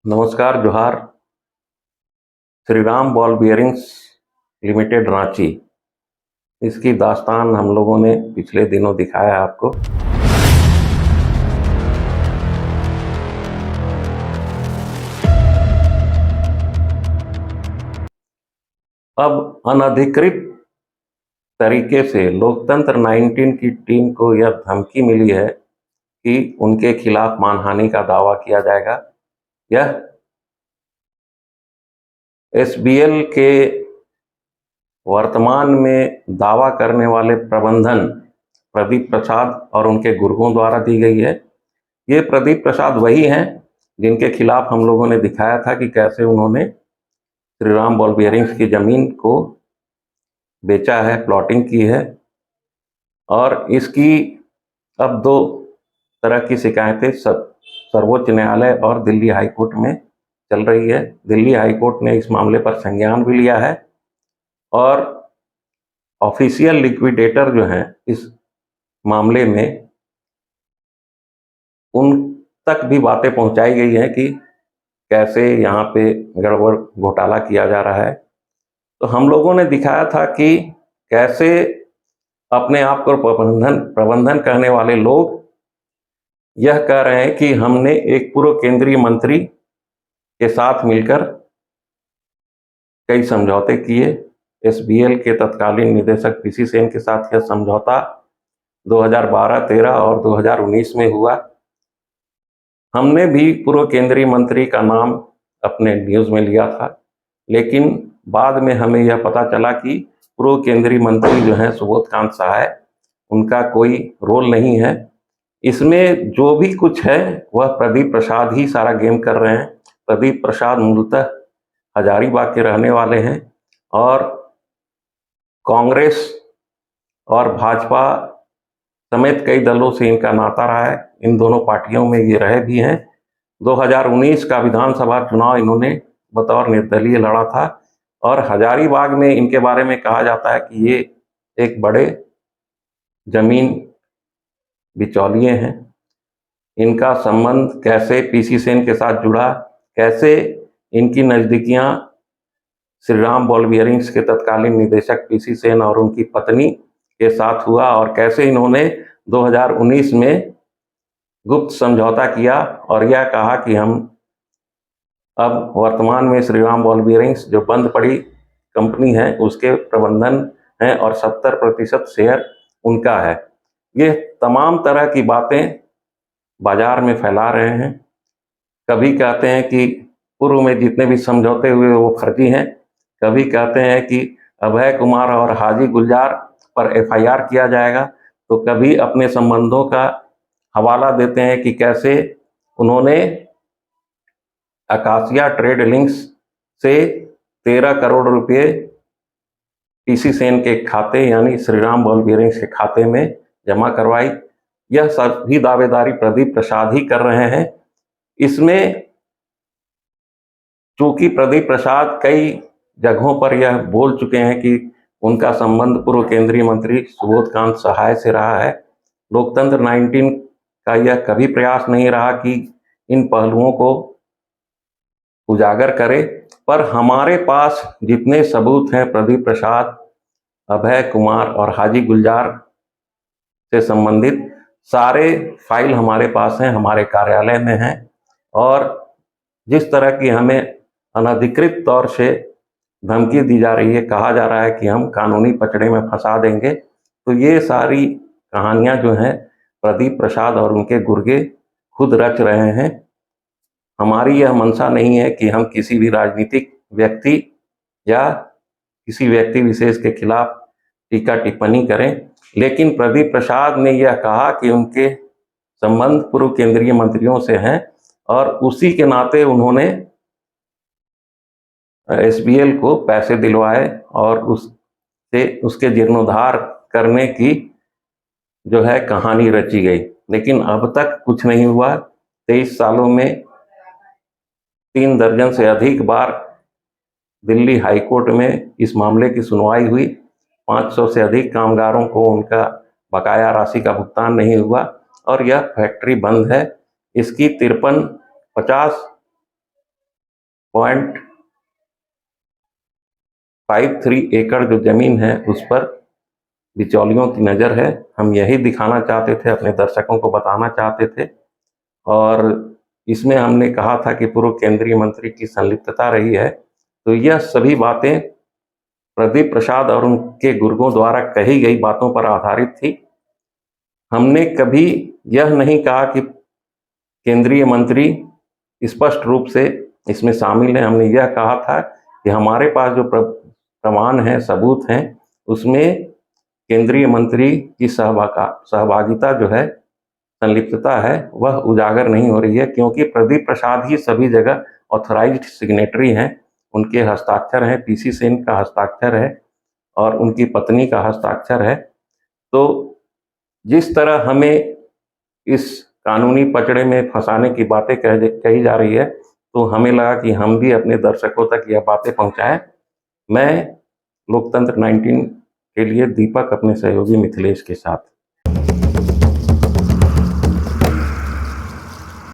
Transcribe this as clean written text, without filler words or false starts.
नमस्कार, जोहार। Shri Ram ball bearings limited Ranchi, इसकी दास्तान हम लोगों ने पिछले दिनों दिखाया आपको। अब अनधिकृत तरीके से लोकतंत्र 19 की टीम को यह धमकी मिली है कि उनके खिलाफ मानहानि का दावा किया जाएगा। यह एसबीएल के वर्तमान में दावा करने वाले प्रबंधन प्रदीप प्रसाद और उनके गुरुओं द्वारा दी गई है। ये प्रदीप प्रसाद वही हैं जिनके खिलाफ हम लोगों ने दिखाया था कि कैसे उन्होंने श्री राम बॉल बियरिंग्स की जमीन को बेचा है, प्लॉटिंग की है। और इसकी अब दो तरह की शिकायतें सर्वोच्च न्यायालय और दिल्ली हाई कोर्ट में चल रही है। दिल्ली हाई कोर्ट ने इस मामले पर संज्ञान भी लिया है और ऑफिशियल लिक्विडेटर जो हैं इस मामले में, उन तक भी बातें पहुंचाई गई हैं कि कैसे यहाँ पे गड़बड़ घोटाला किया जा रहा है। तो हम लोगों ने दिखाया था कि कैसे अपने आप को प्रबंधन करने वाले लोग यह कह रहे हैं कि हमने एक पूर्व केंद्रीय मंत्री के साथ मिलकर कई समझौते किए। एसबीएल के तत्कालीन निदेशक पीसी सेन के साथ यह समझौता 2012, 13 और 2019 में हुआ। हमने भी पूर्व केंद्रीय मंत्री का नाम अपने न्यूज़ में लिया था, लेकिन बाद में हमें यह पता चला कि पूर्व केंद्रीय मंत्री जो हैं सुबोध कांत सहाय, उनका कोई रोल नहीं है इसमें। जो भी कुछ है वह प्रदीप प्रसाद ही सारा गेम कर रहे हैं। प्रदीप प्रसाद मूलतः हजारीबाग के रहने वाले हैं और कांग्रेस और भाजपा समेत कई दलों से इनका नाता रहा है। इन दोनों पार्टियों में ये रहे भी हैं। 2019 का विधानसभा चुनाव इन्होंने बतौर निर्दलीय लड़ा था और हजारीबाग में इनके बारे में कहा जाता है कि ये एक बड़े जमीन बिचौलिए हैं। इनका संबंध कैसे पीसी सेन के साथ जुड़ा, कैसे इनकी नज़दीकियां श्री राम बॉल बियरिंग्स के तत्कालीन निदेशक पीसी सेन और उनकी पत्नी के साथ हुआ और कैसे इन्होंने 2019 में गुप्त समझौता किया और यह कहा कि हम अब वर्तमान में श्री राम बॉल बियरिंग्स जो बंद पड़ी कंपनी है उसके प्रबंधन हैं और 70% शेयर उनका है। ये तमाम तरह की बातें बाजार में फैला रहे हैं। कभी कहते हैं कि पूर्व में जितने भी समझौते हुए वो फर्जी हैं, कभी कहते हैं कि अभय कुमार और हाजी गुलजार पर एफआईआर किया जाएगा, तो कभी अपने संबंधों का हवाला देते हैं कि कैसे उन्होंने आकाशिया ट्रेड लिंक्स से 13 करोड़ रुपए पीसी सेन के खाते यानी श्री राम बॉल बियरिंग्स के खाते में जमा करवाई। यह सभी दावेदारी प्रदीप प्रसाद ही कर रहे हैं। इसमें चूंकि प्रदीप प्रसाद कई जगहों पर यह बोल चुके हैं कि उनका संबंध पूर्व केंद्रीय मंत्री सुबोध कांत सहाय से रहा है, लोकतंत्र 19 का यह कभी प्रयास नहीं रहा कि इन पहलुओं को उजागर करे। पर हमारे पास जितने सबूत हैं प्रदीप प्रसाद, अभय कुमार और हाजी गुलजार से संबंधित सारे फाइल हमारे पास हैं, हमारे कार्यालय में हैं। और जिस तरह की हमें अनधिकृत तौर से धमकी दी जा रही है, कहा जा रहा है कि हम कानूनी पचड़े में फंसा देंगे, तो ये सारी कहानियां जो हैं प्रदीप प्रसाद और उनके गुर्गे खुद रच रहे हैं। हमारी यह मंशा नहीं है कि हम किसी भी राजनीतिक व्यक्ति या किसी व्यक्ति विशेष के खिलाफ टीका टिप्पणी करें, लेकिन प्रदीप प्रसाद ने यह कहा कि उनके संबंध पूर्व केंद्रीय मंत्रियों से हैं और उसी के नाते उन्होंने एसबीएल को पैसे दिलवाए और उसके जीर्णोद्धार करने की जो है कहानी रची गई। लेकिन अब तक कुछ नहीं हुआ। 23 सालों में 3 दर्जन से अधिक बार दिल्ली हाई कोर्ट में इस मामले की सुनवाई हुई। 500 से अधिक कामगारों को उनका बकाया राशि का भुगतान नहीं हुआ और यह फैक्ट्री बंद है। इसकी 53-50 0.53 एकड़ जो जमीन है उस पर बिचौलियों की नज़र है। हम यही दिखाना चाहते थे, अपने दर्शकों को बताना चाहते थे। और इसमें हमने कहा था कि पूर्व केंद्रीय मंत्री की संलिप्तता रही है। तो यह सभी बातें प्रदीप प्रसाद और उनके गुर्गों द्वारा कही गई बातों पर आधारित थी। हमने कभी यह नहीं कहा कि केंद्रीय मंत्री स्पष्ट रूप से इसमें शामिल है। हमने यह कहा था कि हमारे पास जो प्रमाण है, सबूत हैं, उसमें केंद्रीय मंत्री की सहभागिता जो है, संलिप्तता है, वह उजागर नहीं हो रही है, क्योंकि प्रदीप प्रसाद ही सभी जगह ऑथराइज्ड सिग्नेटरी हैं। उनके हस्ताक्षर हैं, पीसी सेन का हस्ताक्षर है और उनकी पत्नी का हस्ताक्षर है। तो जिस तरह हमें इस कानूनी पचड़े में फंसाने की बातें कही जा रही है, तो हमें लगा कि हम भी अपने दर्शकों तक यह बातें पहुंचाएं। मैं लोकतंत्र 19 के लिए दीपक, अपने सहयोगी मिथिलेश के साथ।